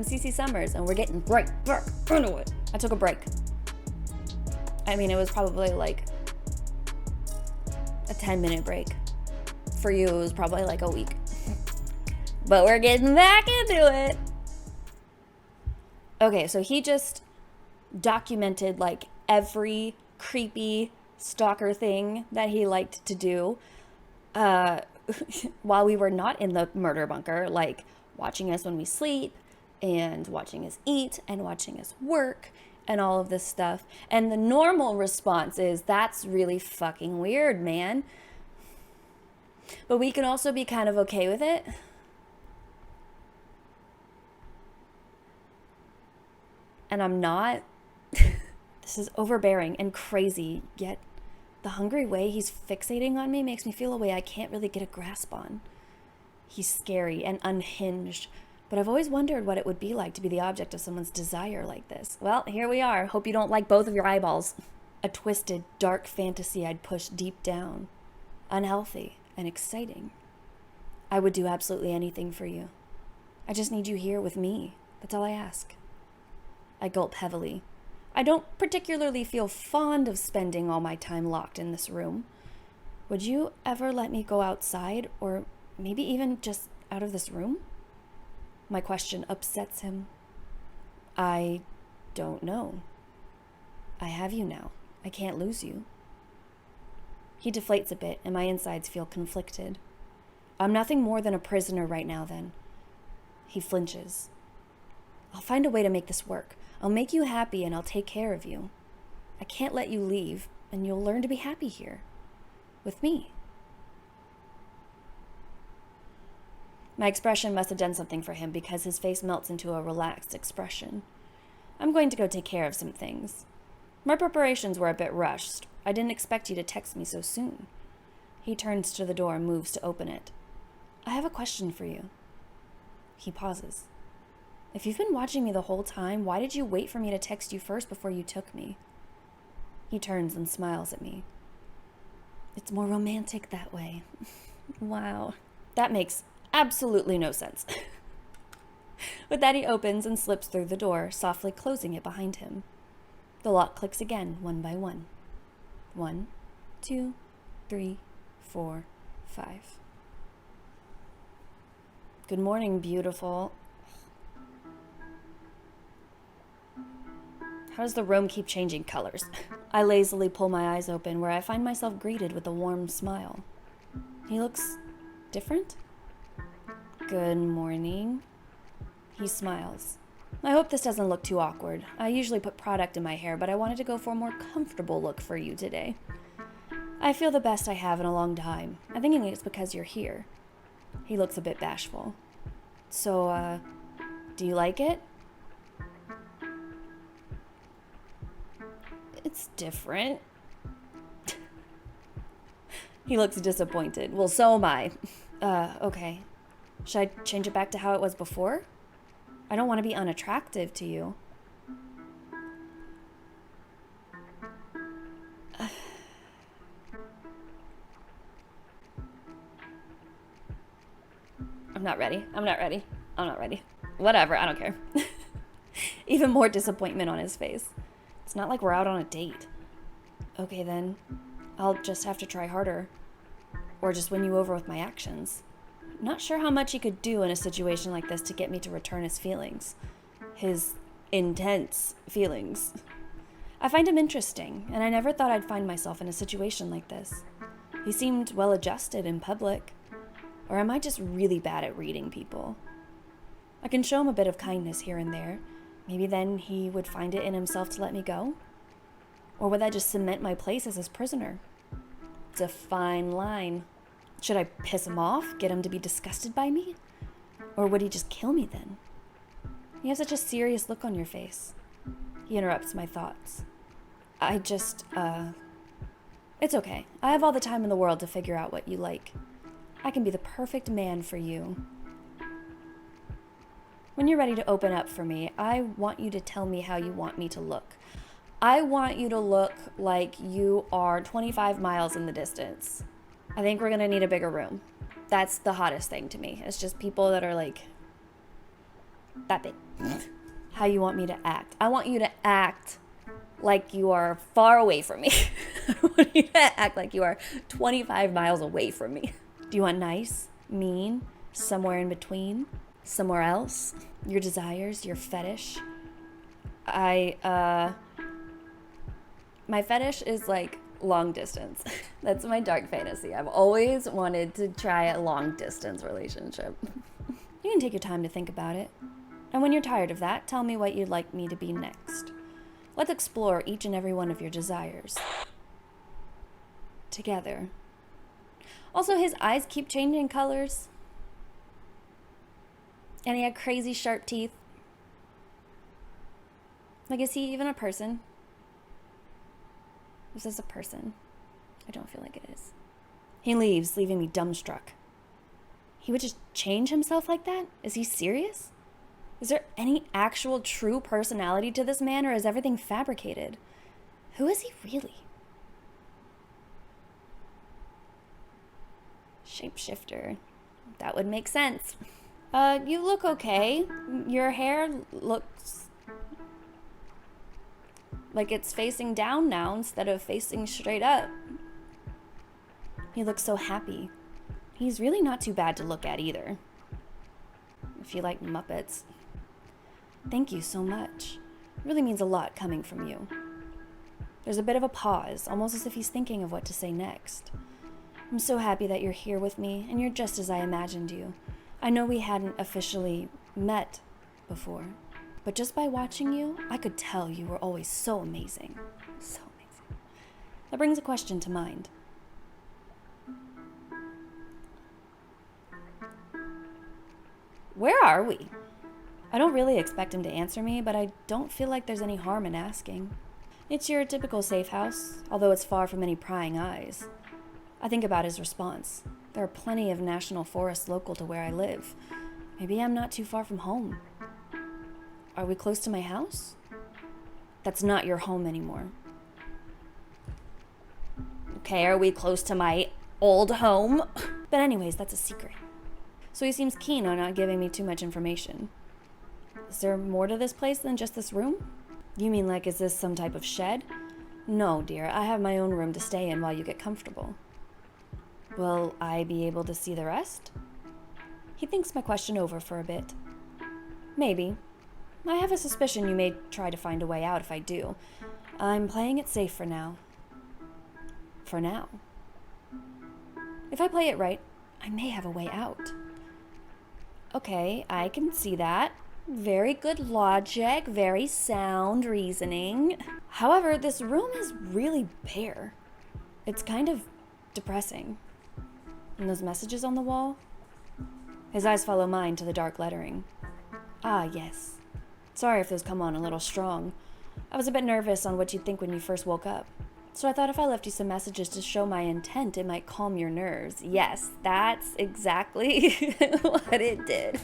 CC Summers and we're getting right back into it. I took a break. I mean, it was probably like a 10-minute break. For you, it was probably like a week. But we're getting back into it. Okay, so he just documented like every creepy stalker thing that he liked to do while we were not in the murder bunker, like watching us when we sleep and watching us eat and watching us work and all of this stuff. And the normal response is, that's really fucking weird, man. But we can also be kind of okay with it. And I'm not. This is overbearing and crazy, yet the hungry way he's fixating on me makes me feel a way I can't really get a grasp on. He's scary and unhinged, but I've always wondered what it would be like to be the object of someone's desire like this. Well, here we are. Hope you don't like both of your eyeballs. A twisted, dark fantasy I'd push deep down. Unhealthy and exciting. I would do absolutely anything for you. I just need you here with me. That's all I ask. I gulp heavily. I don't particularly feel fond of spending all my time locked in this room. Would you ever let me go outside, or maybe even just out of this room? My question upsets him. I don't know. I have you now. I can't lose you. He deflates a bit, and my insides feel conflicted. I'm nothing more than a prisoner right now, then. He flinches. I'll find a way to make this work. I'll make you happy and I'll take care of you. I can't let you leave, and you'll learn to be happy here. With me. My expression must have done something for him because his face melts into a relaxed expression. I'm going to go take care of some things. My preparations were a bit rushed. I didn't expect you to text me so soon. He turns to the door and moves to open it. I have a question for you. He pauses. If you've been watching me the whole time, why did you wait for me to text you first before you took me? He turns and smiles at me. It's more romantic that way. Wow. That makes absolutely no sense. With that, he opens and slips through the door, softly closing it behind him. The lock clicks again, one by one. 1, 2, 3, 4, 5. Good morning, beautiful. How does the room keep changing colors? I lazily pull my eyes open, where I find myself greeted with a warm smile. He looks different? Good morning. He smiles. I hope this doesn't look too awkward. I usually put product in my hair, but I wanted to go for a more comfortable look for you today. I feel the best I have in a long time. I'm thinking it's because you're here. He looks a bit bashful. So, do you like it? It's different. He looks disappointed. Well, so am I. Okay. Should I change it back to how it was before? I don't want to be unattractive to you. I'm not ready. Whatever, I don't care. Even more disappointment on his face. It's not like we're out on a date. Okay, then. I'll just have to try harder. Or just win you over with my actions. Not sure how much he could do in a situation like this to get me to return his feelings. His intense feelings. I find him interesting, and I never thought I'd find myself in a situation like this. He seemed well-adjusted in public. Or am I just really bad at reading people? I can show him a bit of kindness here and there. Maybe then he would find it in himself to let me go? Or would that just cement my place as his prisoner? It's a fine line. Should I piss him off, get him to be disgusted by me? Or would he just kill me then? You have such a serious look on your face. He interrupts my thoughts. It's okay. I have all the time in the world to figure out what you like. I can be the perfect man for you. When you're ready to open up for me, I want you to tell me how you want me to look. I want you to look like you are 25 miles in the distance. I think we're going to need a bigger room. That's the hottest thing to me. It's just people that are like That bit. How you want me to act. I want you to act like you are far away from me. I want you to act like you are 25 miles away from me. Do you want nice, mean, somewhere in between, somewhere else? Your desires, your fetish? My fetish is like long distance. That's my dark fantasy. I've always wanted to try a long distance relationship. You can take your time to think about it. And when you're tired of that, tell me what you'd like me to be next. Let's explore each and every one of your desires. Together. Also, his eyes keep changing colors. And he had crazy sharp teeth. Like, is he even a person? Is this a person? I don't feel like it is. He leaves, leaving me dumbstruck. He would just change himself like that? Is he serious? Is there any actual true personality to this man, or is everything fabricated? Who is he really? Shapeshifter. That would make sense. You look okay. Your hair looks like it's facing down now instead of facing straight up. He looks so happy. He's really not too bad to look at either. If you like Muppets. Thank you so much. It really means a lot coming from you. There's a bit of a pause, almost as if he's thinking of what to say next. I'm so happy that you're here with me, and you're just as I imagined you. I know we hadn't officially met before, but just by watching you, I could tell you were always so amazing. So amazing. That brings a question to mind. Where are we? I don't really expect him to answer me, but I don't feel like there's any harm in asking. It's your typical safe house, although it's far from any prying eyes. I think about his response. There are plenty of national forests local to where I live. Maybe I'm not too far from home. Are we close to my house? That's not your home anymore. Okay, are we close to my old home? But anyways, that's a secret. So he seems keen on not giving me too much information. Is there more to this place than just this room? You mean like, is this some type of shed? No, dear, I have my own room to stay in while you get comfortable. Will I be able to see the rest? He thinks my question over for a bit. Maybe. I have a suspicion you may try to find a way out if I do. I'm playing it safe for now. For now. If I play it right, I may have a way out. Okay, I can see that. Very good logic, very sound reasoning. However, this room is really bare. It's kind of depressing. And those messages on the wall? His eyes follow mine to the dark lettering. Ah, yes. Sorry if those come on a little strong. I was a bit nervous on what you'd think when you first woke up. So I thought if I left you some messages to show my intent, it might calm your nerves. Yes, that's exactly what it did.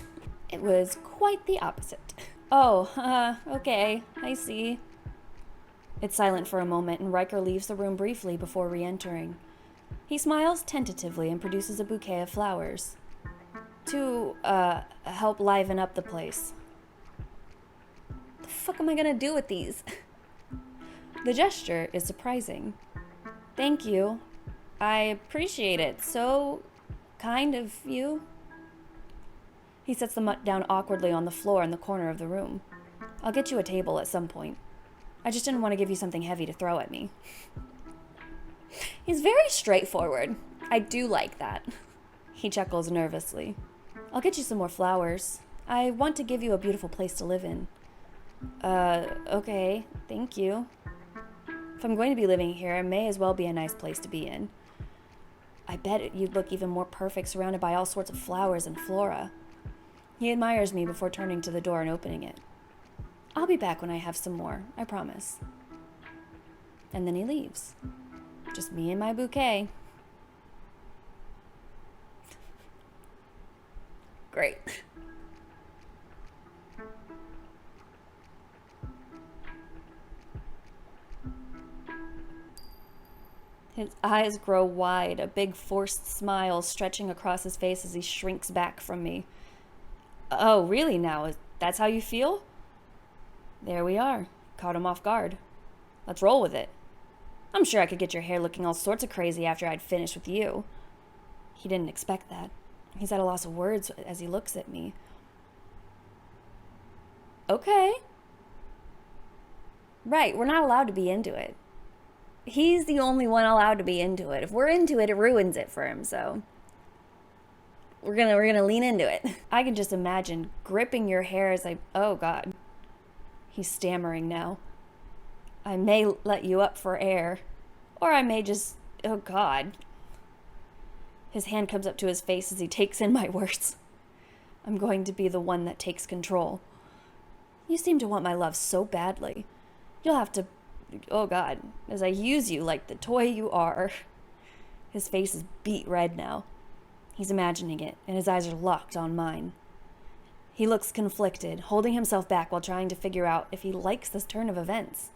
It was quite the opposite. Oh, okay, I see. It's silent for a moment, and Riker leaves the room briefly before re-entering. He smiles tentatively and produces a bouquet of flowers. To, help liven up the place. The fuck am I gonna do with these? The gesture is surprising. Thank you. I appreciate it. So kind of you. He sets them down awkwardly on the floor in the corner of the room. I'll get you a table at some point. I just didn't want to give you something heavy to throw at me. He's very straightforward. I do like that. He chuckles nervously. I'll get you some more flowers. I want to give you a beautiful place to live in. Okay, thank you. If I'm going to be living here, it may as well be a nice place to be in. I bet you'd look even more perfect surrounded by all sorts of flowers and flora. He admires me before turning to the door and opening it. I'll be back when I have some more, I promise. And then he leaves. Just me and my bouquet. Great. His eyes grow wide, a big forced smile stretching across his face as he shrinks back from me. Oh, really now? That's how you feel? There we are. Caught him off guard. Let's roll with it. I'm sure I could get your hair looking all sorts of crazy after I'd finished with you. He didn't expect that. He's at a loss of words as he looks at me. Okay. Right, we're not allowed to be into it. He's the only one allowed to be into it. If we're into it, it ruins it for him, so we're gonna lean into it. I can just imagine gripping your hair as oh God. He's stammering now. I may let you up for air, or I may just, oh God. His hand comes up to his face as he takes in my words. I'm going to be the one that takes control. You seem to want my love so badly. You'll have to, oh God, as I use you like the toy you are. His face is beet red now. He's imagining it, and his eyes are locked on mine. He looks conflicted, holding himself back while trying to figure out if he likes this turn of events.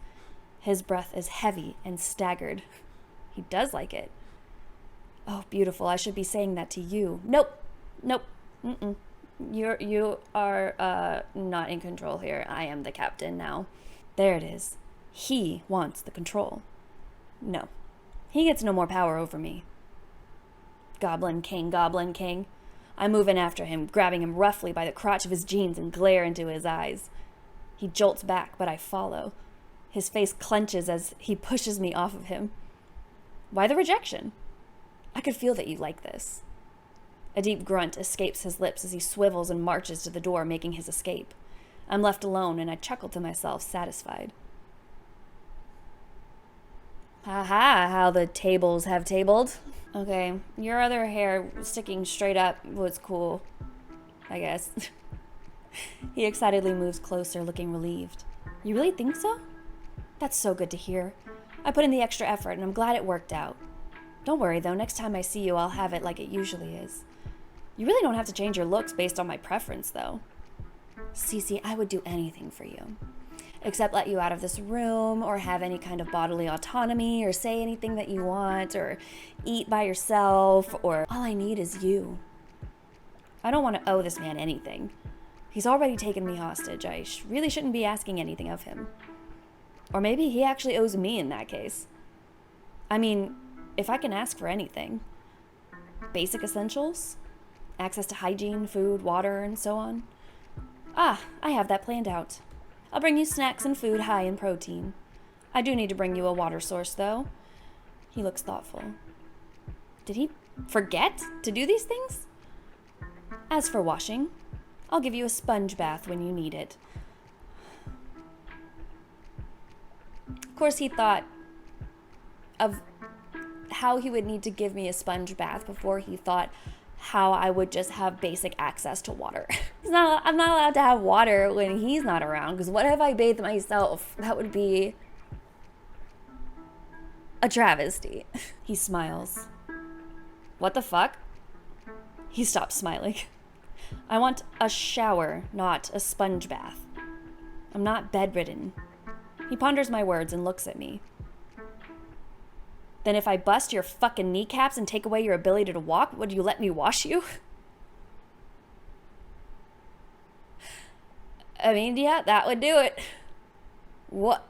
His breath is heavy and staggered. He does like it. Oh, beautiful, I should be saying that to you. Nope. Mm-mm. You are not in control here. I am the captain now. There it is. He wants the control. No. He gets no more power over me. Goblin King. I move in after him, grabbing him roughly by the crotch of his jeans and glare into his eyes. He jolts back, but I follow. His face clenches as he pushes me off of him. Why the rejection? I could feel that you like this. A deep grunt escapes his lips as he swivels and marches to the door, making his escape. I'm left alone, and I chuckle to myself, satisfied. Ha ha, how the tables have tabled. Okay, your other hair sticking straight up was cool, I guess. He excitedly moves closer, looking relieved. You really think so? That's so good to hear. I put in the extra effort, and I'm glad it worked out. Don't worry, though. Next time I see you, I'll have it like it usually is. You really don't have to change your looks based on my preference, though. Cece, I would do anything for you. Except let you out of this room, or have any kind of bodily autonomy, or say anything that you want, or eat by yourself, or all I need is you. I don't want to owe this man anything. He's already taken me hostage. I really shouldn't be asking anything of him. Or maybe he actually owes me in that case. I mean, if I can ask for anything. Basic essentials? Access to hygiene, food, water, and so on. I have that planned out. I'll bring you snacks and food high in protein. I do need to bring you a water source, though. He looks thoughtful. Did he forget to do these things? As for washing, I'll give you a sponge bath when you need it. Of course, he thought of how he would need to give me a sponge bath before he thought how I would just have basic access to water. I'm not allowed to have water when he's not around, because what if I bathed myself? That would be a travesty. He smiles. What the fuck? He stops smiling. I want a shower, not a sponge bath. I'm not bedridden. He ponders my words and looks at me. Then if I bust your fucking kneecaps and take away your ability to walk, would you let me wash you? I mean, yeah, that would do it. What?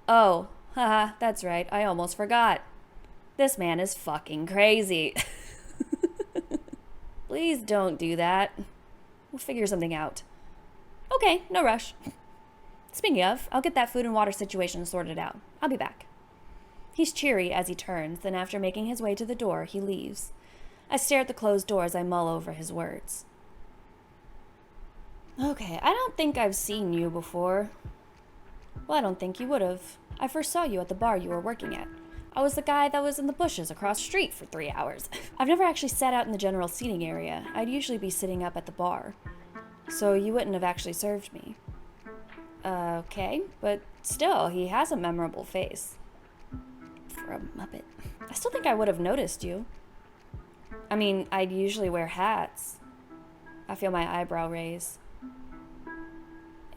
Oh, haha, that's right. I almost forgot. This man is fucking crazy. Please don't do that. We'll figure something out. Okay, no rush. Speaking of, I'll get that food and water situation sorted out. I'll be back. He's cheery as he turns, then after making his way to the door, he leaves. I stare at the closed door as I mull over his words. Okay, I don't think I've seen you before. Well, I don't think you would have. I first saw you at the bar you were working at. I was the guy that was in the bushes across the street for 3 hours. I've never actually sat out in the general seating area. I'd usually be sitting up at the bar. So you wouldn't have actually served me. Okay, but still, he has a memorable face. For a Muppet. I still think I would have noticed you. I mean, I'd usually wear hats. I feel my eyebrow raise.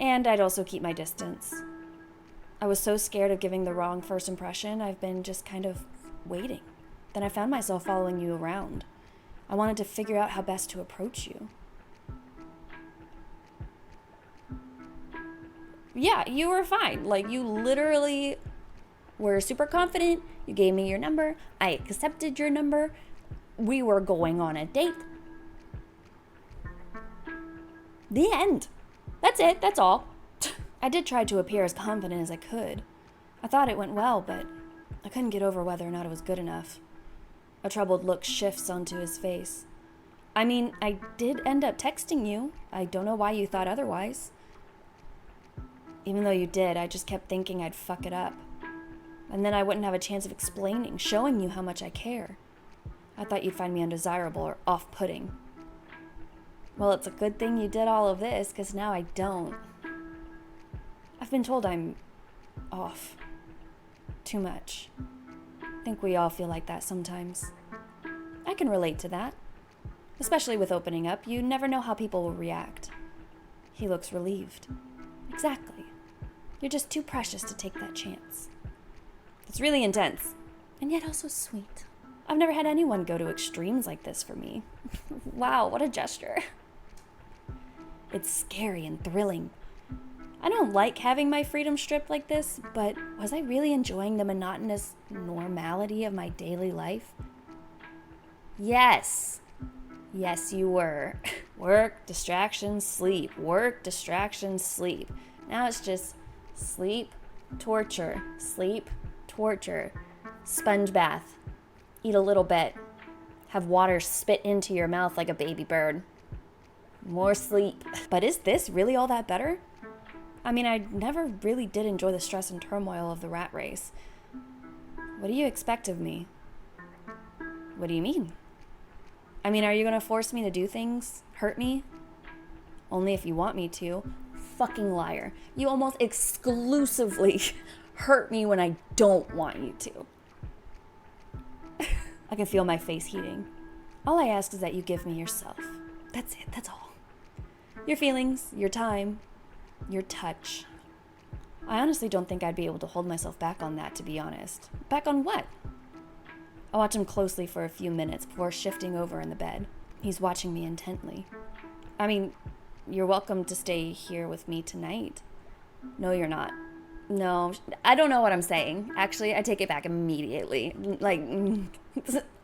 And I'd also keep my distance. I was so scared of giving the wrong first impression, I've been just kind of waiting. Then I found myself following you around. I wanted to figure out how best to approach you. Yeah, you were fine. Like, you literally were super confident. You gave me your number. I accepted your number. We were going on a date. The end. That's it. That's all. I did try to appear as confident as I could. I thought it went well, but I couldn't get over whether or not it was good enough. A troubled look shifts onto his face. I mean, I did end up texting you. I don't know why you thought otherwise. Even though you did, I just kept thinking I'd fuck it up. And then I wouldn't have a chance of explaining, showing you how much I care. I thought you'd find me undesirable or off-putting. Well, it's a good thing you did all of this, because now I don't. I've been told I'm off. Too much. I think we all feel like that sometimes. I can relate to that. Especially with opening up, you never know how people will react. He looks relieved. Exactly. You're just too precious to take that chance. It's really intense, and yet also sweet. I've never had anyone go to extremes like this for me. Wow, what a gesture. It's scary and thrilling. I don't like having my freedom stripped like this, but was I really enjoying the monotonous normality of my daily life? Yes. Yes, you were. Work, distractions, sleep. Work, distractions, sleep. Now it's just sleep, torture, sleep, torture, sponge bath, eat a little bit, have water spit into your mouth like a baby bird. More sleep. But is this really all that better? I mean, I never really did enjoy the stress and turmoil of the rat race. What do you expect of me? What do you mean? I mean, are you gonna force me to do things? Hurt me? Only if you want me to. Fucking liar. You almost exclusively hurt me when I don't want you to. I can feel my face heating. All I ask is that you give me yourself. That's it, that's all. Your feelings, your time, your touch. I honestly don't think I'd be able to hold myself back on that, to be honest. Back on what? I watch him closely for a few minutes before shifting over in the bed. He's watching me intently. I mean, you're welcome to stay here with me tonight. No, you're not. No, I don't know what I'm saying. Actually, I take it back immediately. Like,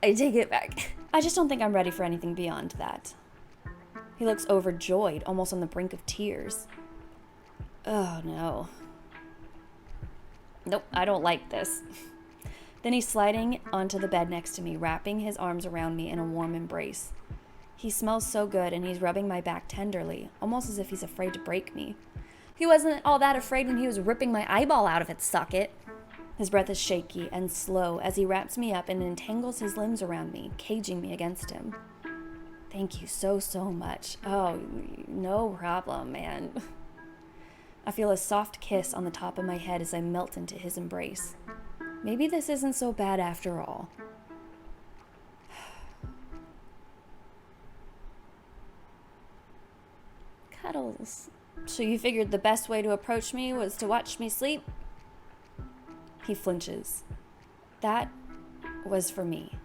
I take it back. I just don't think I'm ready for anything beyond that. He looks overjoyed, almost on the brink of tears. Oh, no. Nope, I don't like this. Then he's sliding onto the bed next to me, wrapping his arms around me in a warm embrace. He smells so good, and he's rubbing my back tenderly, almost as if he's afraid to break me. He wasn't all that afraid when he was ripping my eyeball out of its socket. His breath is shaky and slow as he wraps me up and entangles his limbs around me, caging me against him. Thank you so, so much. Oh, no problem, man. I feel a soft kiss on the top of my head as I melt into his embrace. Maybe this isn't so bad after all. Cuddles. So you figured the best way to approach me was to watch me sleep? He flinches. That was for me.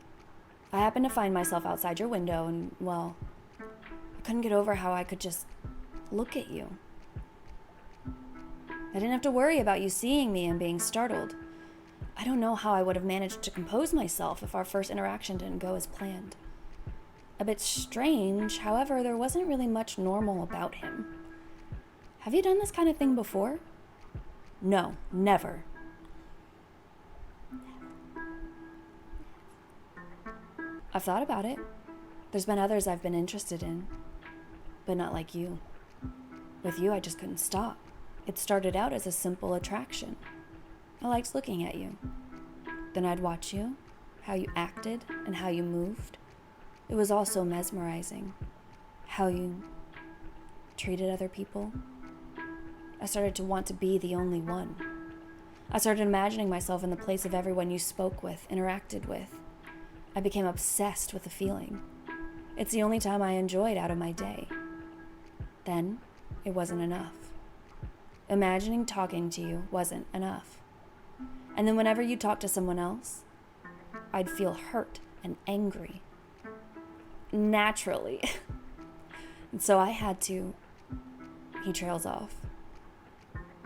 I happened to find myself outside your window and, well, I couldn't get over how I could just look at you. I didn't have to worry about you seeing me and being startled. I don't know how I would have managed to compose myself if our first interaction didn't go as planned. A bit strange, however, there wasn't really much normal about him. Have you done this kind of thing before? No, never. I've thought about it. There's been others I've been interested in, but not like you. With you, I just couldn't stop. It started out as a simple attraction. I liked looking at you. Then I'd watch you, how you acted and how you moved. It was also mesmerizing. How you treated other people. I started to want to be the only one. I started imagining myself in the place of everyone you spoke with, interacted with. I became obsessed with the feeling. It's the only time I enjoyed out of my day. Then, it wasn't enough. Imagining talking to you wasn't enough. And then whenever you talked to someone else, I'd feel hurt and angry. Naturally. And so I had to... He trails off.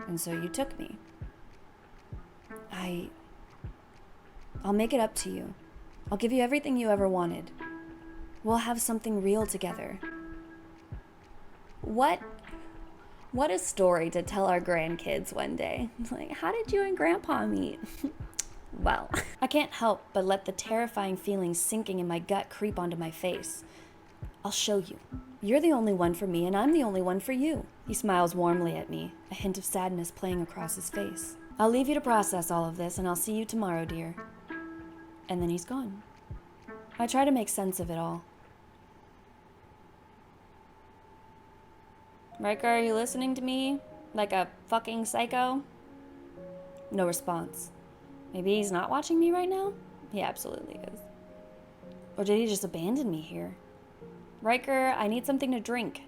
And so you took me. I'll make it up to you. I'll give you everything you ever wanted. We'll have something real together. What a story to tell our grandkids one day. Like, how did you and Grandpa meet? Well, I can't help but let the terrifying feeling sinking in my gut creep onto my face. I'll show you. You're the only one for me, and I'm the only one for you. He smiles warmly at me, a hint of sadness playing across his face. I'll leave you to process all of this, and I'll see you tomorrow, dear. And then he's gone. I try to make sense of it all. Riker, are you listening to me? Like a fucking psycho? No response. Maybe he's not watching me right now? He absolutely is. Or did he just abandon me here? Riker, I need something to drink.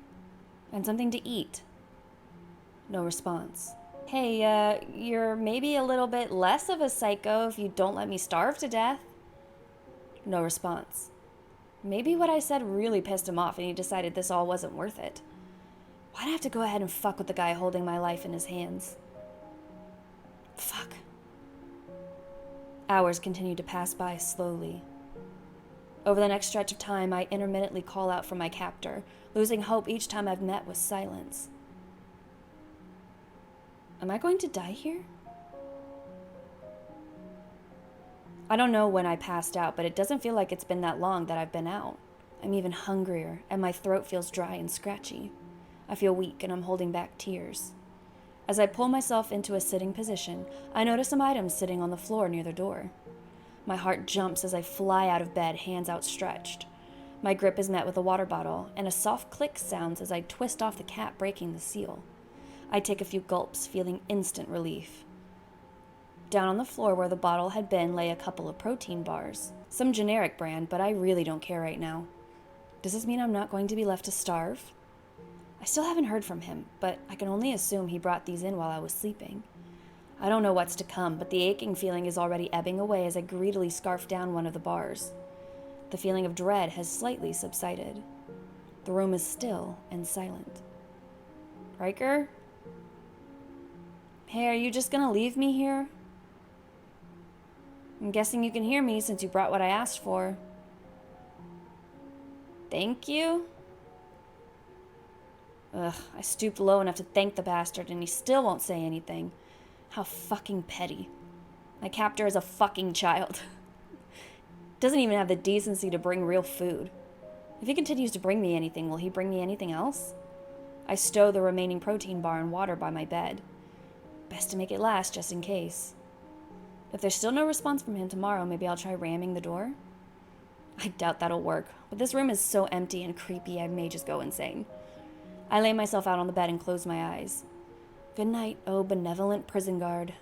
And something to eat. No response. Hey, you're maybe a little bit less of a psycho if you don't let me starve to death. No response. Maybe what I said really pissed him off and he decided this all wasn't worth it. Why'd I have to go ahead and fuck with the guy holding my life in his hands? Fuck. Hours continue to pass by slowly. Over the next stretch of time, I intermittently call out for my captor, losing hope each time I've met with silence. Am I going to die here? I don't know when I passed out, but it doesn't feel like it's been that long that I've been out. I'm even hungrier, and my throat feels dry and scratchy. I feel weak, and I'm holding back tears. As I pull myself into a sitting position, I notice some items sitting on the floor near the door. My heart jumps as I fly out of bed, hands outstretched. My grip is met with a water bottle, and a soft click sounds as I twist off the cap, breaking the seal. I take a few gulps, feeling instant relief. Down on the floor where the bottle had been lay a couple of protein bars. Some generic brand, but I really don't care right now. Does this mean I'm not going to be left to starve? I still haven't heard from him, but I can only assume he brought these in while I was sleeping. I don't know what's to come, but the aching feeling is already ebbing away as I greedily scarf down one of the bars. The feeling of dread has slightly subsided. The room is still and silent. Riker? Hey, are you just gonna leave me here? I'm guessing you can hear me since you brought what I asked for. Thank you? Ugh, I stooped low enough to thank the bastard and he still won't say anything. How fucking petty. My captor is a fucking child. Doesn't even have the decency to bring real food. If he continues to bring me anything, will he bring me anything else? I stow the remaining protein bar and water by my bed. Best to make it last just in case. If there's still no response from him tomorrow, maybe I'll try ramming the door? I doubt that'll work, but this room is so empty and creepy I may just go insane. I lay myself out on the bed and close my eyes. Good night, oh benevolent prison guard.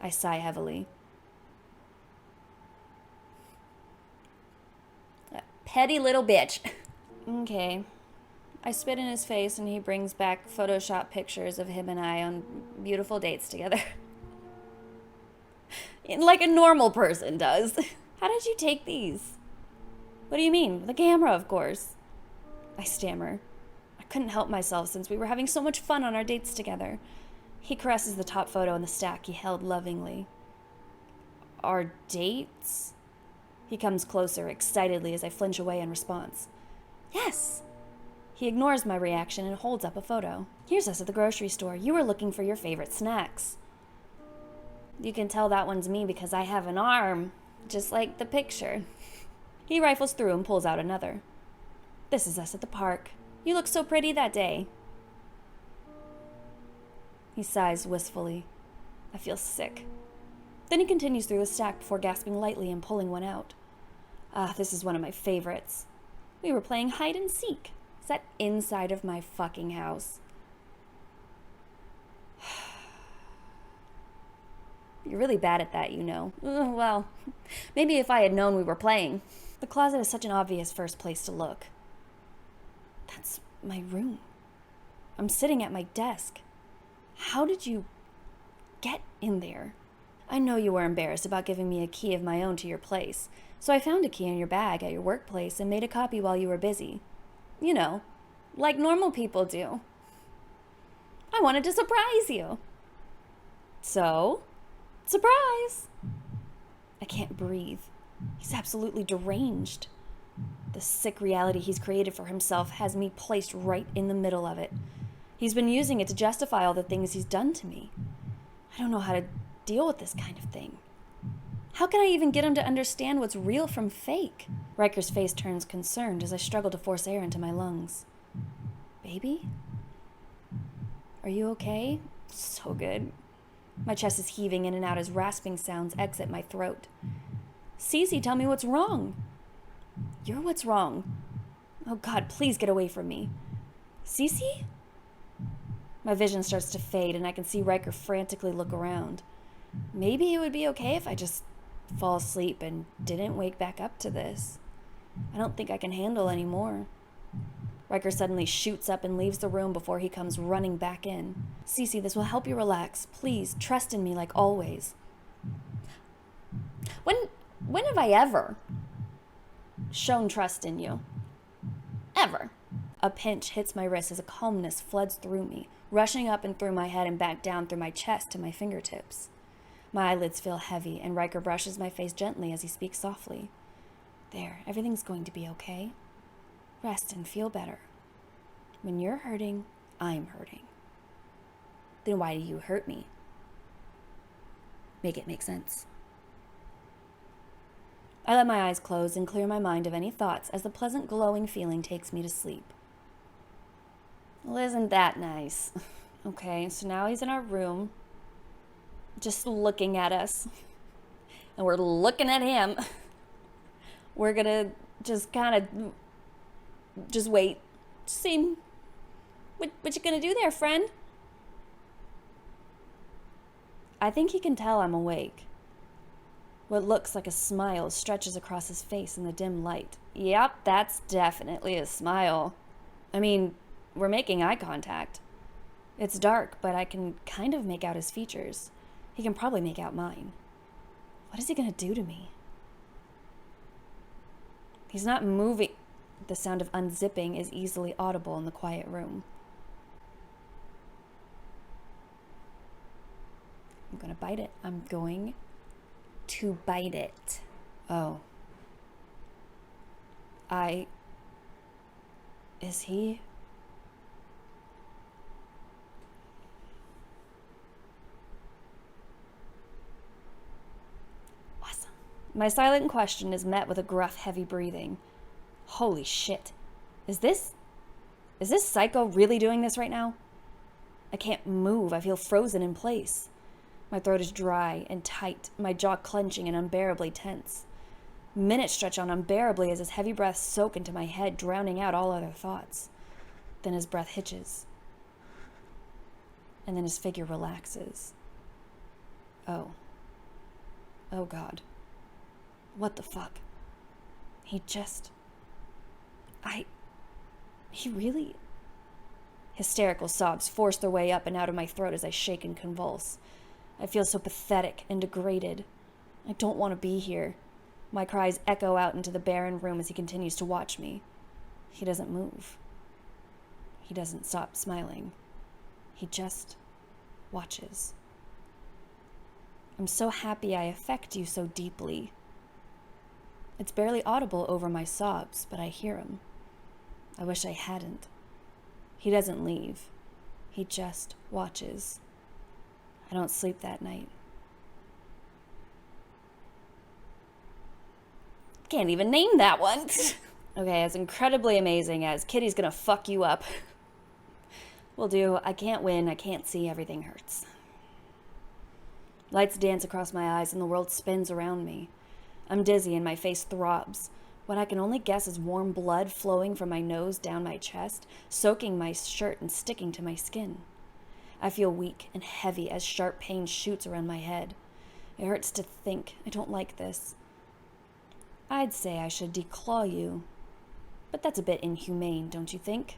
I sigh heavily. That petty little bitch. Okay. I spit in his face and he brings back Photoshop pictures of him and I on beautiful dates together. Like a normal person does. How did you take these? What do you mean? The camera, of course. I stammer. I couldn't help myself since we were having so much fun on our dates together. He caresses the top photo in the stack he held lovingly. Our dates? He comes closer, excitedly, as I flinch away in response. Yes! He ignores my reaction and holds up a photo. Here's us at the grocery store. You were looking for your favorite snacks. You can tell that one's me because I have an arm, just like the picture. He rifles through and pulls out another. This is us at the park. You looked so pretty that day. He sighs wistfully. I feel sick. Then he continues through the stack before gasping lightly and pulling one out. Ah, this is one of my favorites. We were playing hide and seek. Is that inside of my fucking house? You're really bad at that, you know. Well, maybe if I had known we were playing. The closet is such an obvious first place to look. That's my room. I'm sitting at my desk. How did you get in there? I know you were embarrassed about giving me a key of my own to your place, so I found a key in your bag at your workplace and made a copy while you were busy. You know, like normal people do. I wanted to surprise you. So, surprise! I can't breathe. He's absolutely deranged. The sick reality he's created for himself has me placed right in the middle of it. He's been using it to justify all the things he's done to me. I don't know how to deal with this kind of thing. How can I even get him to understand what's real from fake? Riker's face turns concerned as I struggle to force air into my lungs. Baby? Are you okay? So good. My chest is heaving in and out as rasping sounds exit my throat. Cece, tell me what's wrong. You're what's wrong. Oh God, please get away from me. Cece? My vision starts to fade and I can see Riker frantically look around. Maybe it would be okay if I just fall asleep and didn't wake back up to this. I don't think I can handle any more. Riker suddenly shoots up and leaves the room before he comes running back in. Cece, this will help you relax. Please, trust in me like always. When have I ever shown trust in you? Ever. A pinch hits my wrist as a calmness floods through me, rushing up and through my head and back down through my chest to my fingertips. My eyelids feel heavy, and Riker brushes my face gently as he speaks softly. There, everything's going to be okay. Rest and feel better. When you're hurting, I'm hurting. Then why do you hurt me? Make it make sense. I let my eyes close and clear my mind of any thoughts as the pleasant glowing feeling takes me to sleep. Well, isn't that nice? Okay, so now he's in our room, just looking at us, and we're looking at him. We're gonna just kind of just wait, see what you gonna do there, friend? I think he can tell I'm awake. What looks like a smile stretches across his face in the dim light. Yep, that's definitely a smile. I mean, we're making eye contact. It's dark, but I can kind of make out his features. He can probably make out mine. What is he gonna do to me? He's not moving. The sound of unzipping is easily audible in the quiet room. I'm gonna bite it. I'm going to bite it. Oh. Is he? Awesome. My silent question is met with a gruff, heavy breathing. Holy shit. Is this psycho really doing this right now? I can't move. I feel frozen in place. My throat is dry and tight, my jaw clenching and unbearably tense. Minutes stretch on unbearably as his heavy breaths soak into my head, drowning out all other thoughts. Then his breath hitches. And then his figure relaxes. Oh. Oh God. What the fuck? He really... Hysterical sobs force their way up and out of my throat as I shake and convulse. I feel so pathetic and degraded. I don't want to be here. My cries echo out into the barren room as he continues to watch me. He doesn't move. He doesn't stop smiling. He just watches. I'm so happy I affect you so deeply. It's barely audible over my sobs, but I hear him. I wish I hadn't. He doesn't leave. He just watches. I don't sleep that night. Can't even name that one. Okay, as incredibly amazing as Kitty's gonna fuck you up. Will do. I can't win. I can't see. Everything hurts. Lights dance across my eyes and the world spins around me. I'm dizzy and my face throbs. What I can only guess is warm blood flowing from my nose down my chest, soaking my shirt and sticking to my skin. I feel weak and heavy as sharp pain shoots around my head. It hurts to think. I don't like this. I'd say I should declaw you. But that's a bit inhumane, don't you think?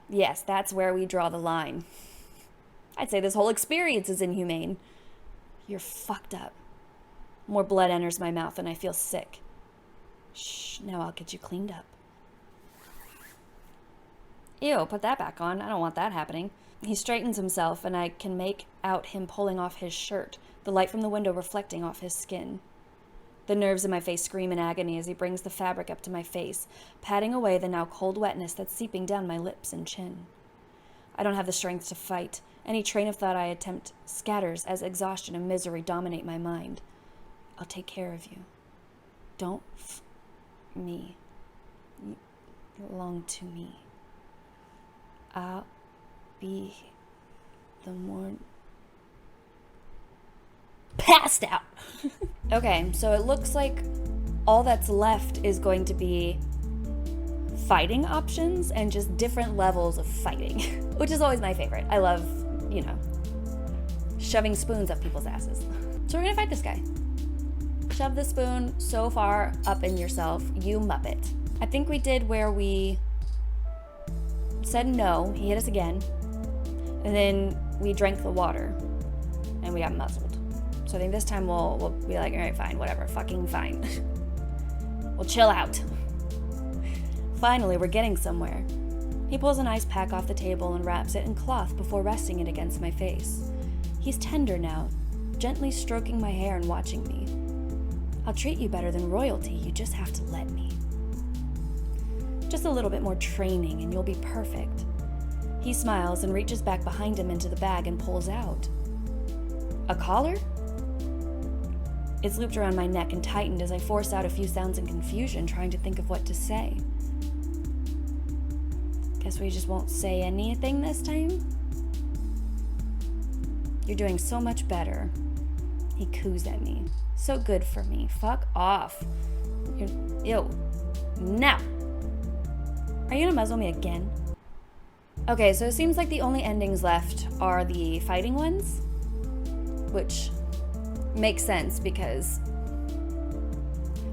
Yes, that's where we draw the line. I'd say this whole experience is inhumane. You're fucked up. More blood enters my mouth and I feel sick. Shh, now I'll get you cleaned up. Ew, put that back on. I don't want that happening. He straightens himself, and I can make out him pulling off his shirt, the light from the window reflecting off his skin. The nerves in my face scream in agony as he brings the fabric up to my face, patting away the now cold wetness that's seeping down my lips and chin. I don't have the strength to fight. Any train of thought I attempt scatters as exhaustion and misery dominate my mind. I'll take care of you. Don't me. You belong to me. I'll be the more passed out. Okay, so it looks like all that's left is going to be fighting options and just different levels of fighting, which is always my favorite. I love, shoving spoons up people's asses. So we're gonna fight this guy. Shove the spoon so far up in yourself, you muppet. I think we did where we said no, he hit us again, and then we drank the water and we got muzzled. So I think this time we'll be like, all right, fine, whatever, fucking fine. We'll chill out. Finally, we're getting somewhere. He pulls an ice pack off the table and wraps it in cloth before resting it against my face. He's tender now, gently stroking my hair and watching me. I'll treat you better than royalty, you just have to let me. Just a little bit more training and you'll be perfect. He smiles and reaches back behind him into the bag and pulls out a collar? It's looped around my neck and tightened as I force out a few sounds in confusion, trying to think of what to say. Guess we just won't say anything this time? You're doing so much better. He coos at me. So good for me. Fuck off. Ew. Now. Are you gonna muzzle me again? Okay, so it seems like the only endings left are the fighting ones, which makes sense because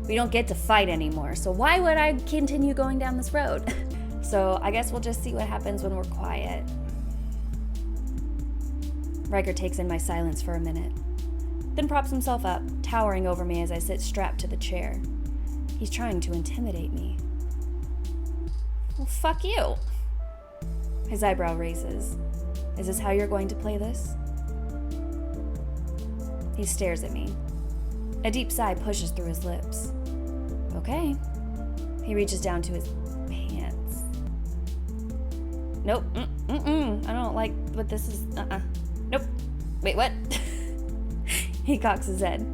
we don't get to fight anymore. So why would I continue going down this road? So I guess we'll just see what happens when we're quiet. Riker takes in my silence for a minute, then props himself up, towering over me as I sit strapped to the chair. He's trying to intimidate me. Well, fuck you. His eyebrow raises. Is this how you're going to play this? He stares at me. A deep sigh pushes through his lips. Okay. He reaches down to his pants. Nope. I don't like what this is. Nope. Wait, what? He cocks his head.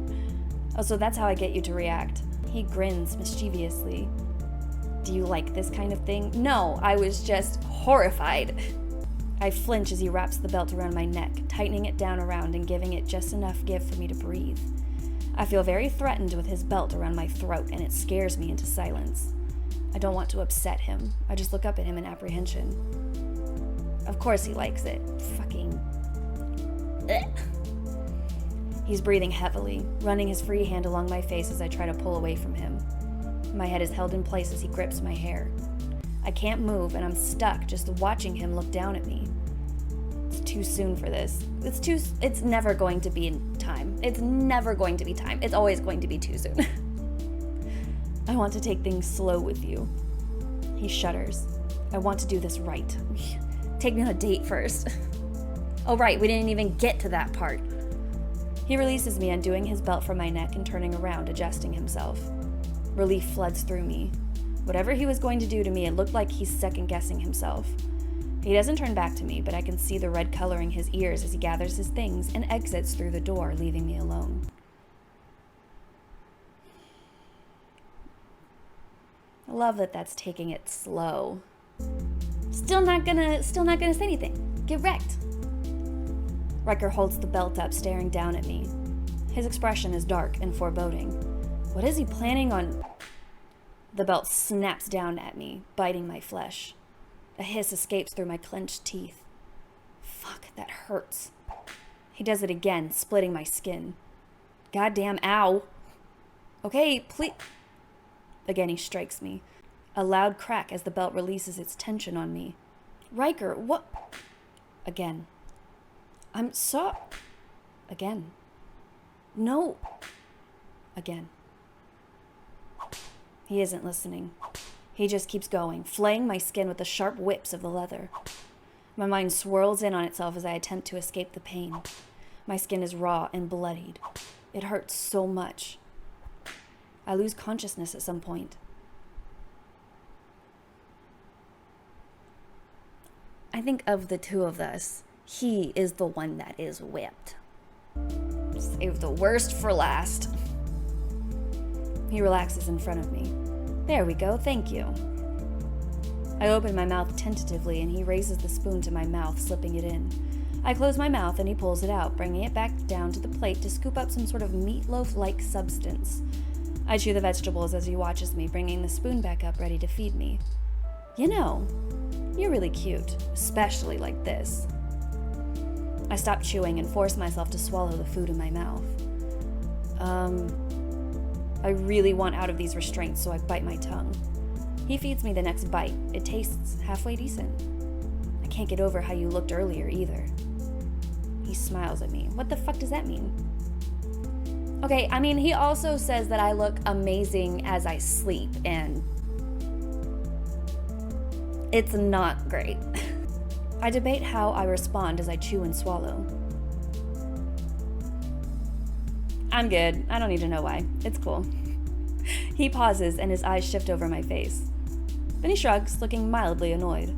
Oh, so that's how I get you to react. He grins mischievously. Do you like this kind of thing? No, I was just horrified. I flinch as he wraps the belt around my neck, tightening it down around and giving it just enough give for me to breathe. I feel very threatened with his belt around my throat, and it scares me into silence. I don't want to upset him. I just look up at him in apprehension. Of course he likes it. Fucking... Ugh. He's breathing heavily, running his free hand along my face as I try to pull away from him. My head is held in place as he grips my hair. I can't move, and I'm stuck just watching him look down at me. It's too soon for this. It's never going to be in time. It's never going to be time. It's always going to be too soon. I want to take things slow with you. He shudders. I want to do this right. Take me on a date first. Oh right, we didn't even get to that part. He releases me, undoing his belt from my neck and turning around, adjusting himself. Relief floods through me. Whatever he was going to do to me, it looked like he's second-guessing himself. He doesn't turn back to me, but I can see the red coloring his ears as he gathers his things and exits through the door, leaving me alone. I love that that's taking it slow. Still not gonna say anything. Get wrecked. Riker holds the belt up, staring down at me. His expression is dark and foreboding. What is he planning on? The belt snaps down at me, biting my flesh. A hiss escapes through my clenched teeth. Fuck, that hurts. He does it again, splitting my skin. Goddamn, ow. Okay, please. Again, he strikes me. A loud crack as the belt releases its tension on me. Riker, what? Again. I'm so... Again. No. Again. He isn't listening. He just keeps going, flaying my skin with the sharp whips of the leather. My mind swirls in on itself as I attempt to escape the pain. My skin is raw and bloodied. It hurts so much. I lose consciousness at some point. I think of the two of us, he is the one that is whipped. Save the worst for last. He relaxes in front of me. There we go, thank you. I open my mouth tentatively and he raises the spoon to my mouth, slipping it in. I close my mouth and he pulls it out, bringing it back down to the plate to scoop up some sort of meatloaf-like substance. I chew the vegetables as he watches me, bringing the spoon back up, ready to feed me. You know, you're really cute, especially like this. I stop chewing and force myself to swallow the food in my mouth. I really want out of these restraints, so I bite my tongue. He feeds me the next bite. It tastes halfway decent. I can't get over how you looked earlier either. He smiles at me. What the fuck does that mean? Okay, I mean, he also says that I look amazing as I sleep, and it's not great. I debate how I respond as I chew and swallow. I'm good. I don't need to know why. It's cool. He pauses and his eyes shift over my face. Then he shrugs, looking mildly annoyed.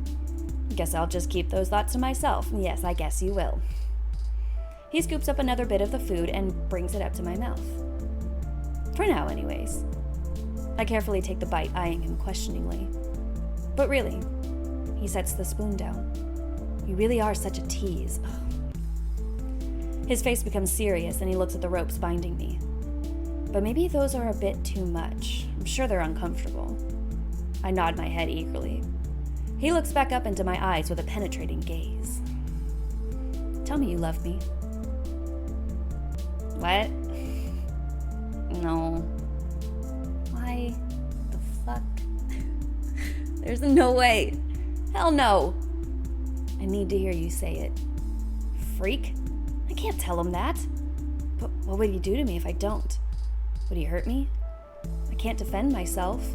Guess I'll just keep those thoughts to myself. Yes, I guess you will. He scoops up another bit of the food and brings it up to my mouth. For now, anyways. I carefully take the bite, eyeing him questioningly. But really, he sets the spoon down. You really are such a tease. Ugh. His face becomes serious and he looks at the ropes binding me. But maybe those are a bit too much. I'm sure they're uncomfortable. I nod my head eagerly. He looks back up into my eyes with a penetrating gaze. Tell me you love me. What? No. Why the fuck? There's no way. Hell no. I need to hear you say it. Freak? I can't tell him that. But what would he do to me if I don't? Would he hurt me? I can't defend myself.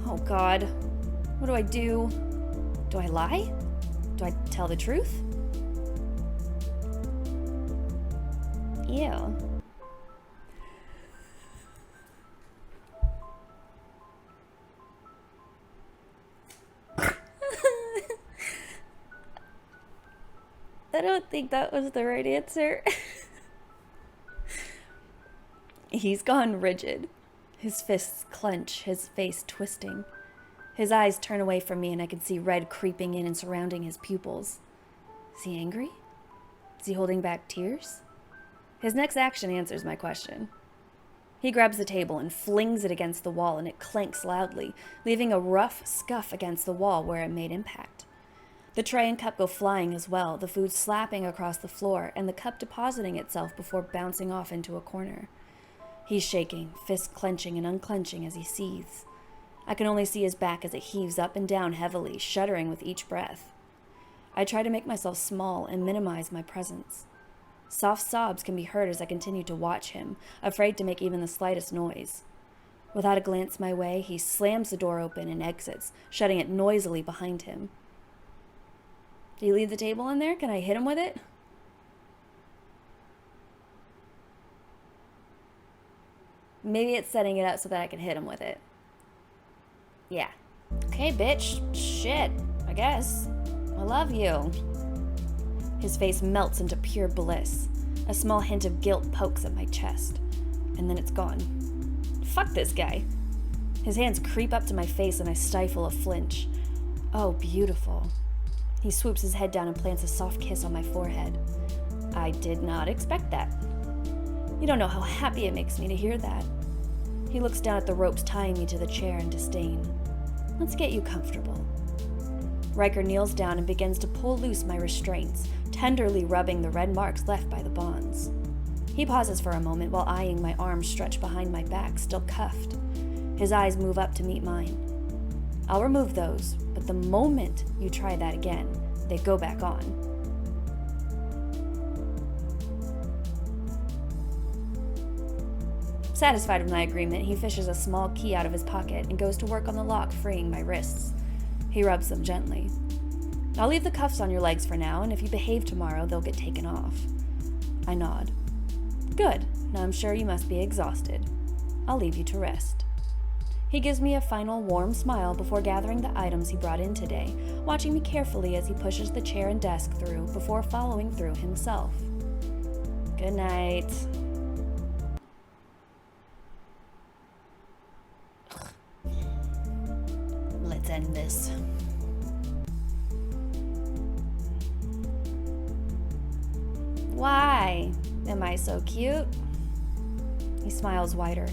Oh God. What do I do? Do I lie? Do I tell the truth? Ew. I don't think that was the right answer. He's gone rigid. His fists clench, his face twisting. His eyes turn away from me and I can see red creeping in and surrounding his pupils. Is he angry? Is he holding back tears? His next action answers my question. He grabs the table and flings it against the wall and it clanks loudly, leaving a rough scuff against the wall where it made impact. The tray and cup go flying as well, the food slapping across the floor and the cup depositing itself before bouncing off into a corner. He's shaking, fists clenching and unclenching as he seethes. I can only see his back as it heaves up and down heavily, shuddering with each breath. I try to make myself small and minimize my presence. Soft sobs can be heard as I continue to watch him, afraid to make even the slightest noise. Without a glance my way, he slams the door open and exits, shutting it noisily behind him. Did he leave the table in there? Can I hit him with it? Maybe it's setting it up so that I can hit him with it. Yeah. Okay, bitch. Shit. I guess. I love you. His face melts into pure bliss. A small hint of guilt pokes at my chest. And then it's gone. Fuck this guy. His hands creep up to my face and I stifle a flinch. Oh, beautiful. He swoops his head down and plants a soft kiss on my forehead. I did not expect that. You don't know how happy it makes me to hear that. He looks down at the ropes tying me to the chair in disdain. Let's get you comfortable. Riker kneels down and begins to pull loose my restraints, tenderly rubbing the red marks left by the bonds. He pauses for a moment while eyeing my arms stretched behind my back, still cuffed. His eyes move up to meet mine. I'll remove those, but the moment you try that again, they go back on. Satisfied with my agreement, he fishes a small key out of his pocket and goes to work on the lock, freeing my wrists. He rubs them gently. I'll leave the cuffs on your legs for now, and if you behave tomorrow, they'll get taken off. I nod. Good. Now I'm sure you must be exhausted. I'll leave you to rest. He gives me a final warm smile before gathering the items he brought in today, watching me carefully as he pushes the chair and desk through before following through himself. Good night. Let's end this. Why? Am I so cute? He smiles wider.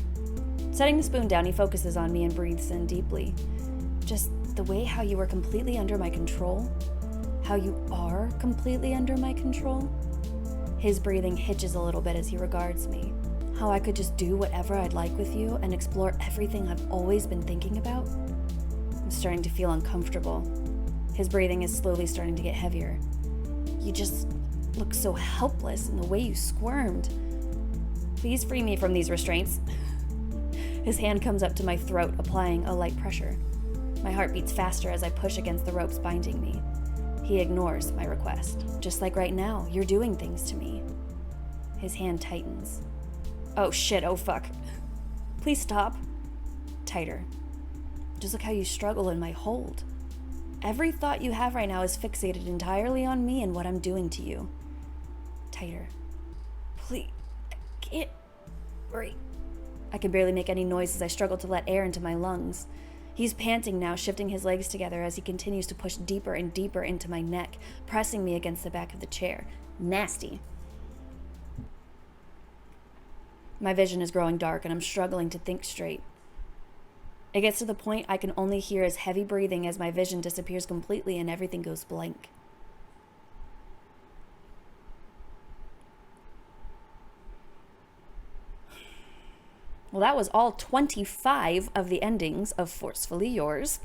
Setting the spoon down, he focuses on me and breathes in deeply. Just the way how you were completely under my control. How you are completely under my control. His breathing hitches a little bit as he regards me. How I could just do whatever I'd like with you and explore everything I've always been thinking about. I'm starting to feel uncomfortable. His breathing is slowly starting to get heavier. You just look so helpless in the way you squirmed. Please free me from these restraints. His hand comes up to my throat, applying a light pressure. My heart beats faster as I push against the ropes binding me. He ignores my request. Just like right now, you're doing things to me. His hand tightens. Oh shit, oh fuck. Please stop. Tighter. Just look how you struggle in my hold. Every thought you have right now is fixated entirely on me and what I'm doing to you. Tighter. Please, I can't breathe. I can barely make any noise as I struggle to let air into my lungs. He's panting now, shifting his legs together as he continues to push deeper and deeper into my neck, pressing me against the back of the chair. Nasty. My vision is growing dark and I'm struggling to think straight. It gets to the point I can only hear his heavy breathing as my vision disappears completely and everything goes blank. Well, that was all 25 of the endings of Forcefully Yours.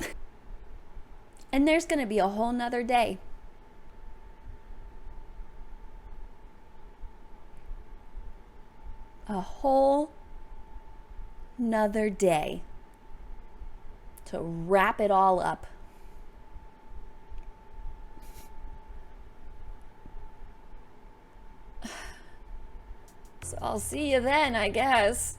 And there's going to be a whole nother day. A whole nother day to wrap it all up. So I'll see you then, I guess.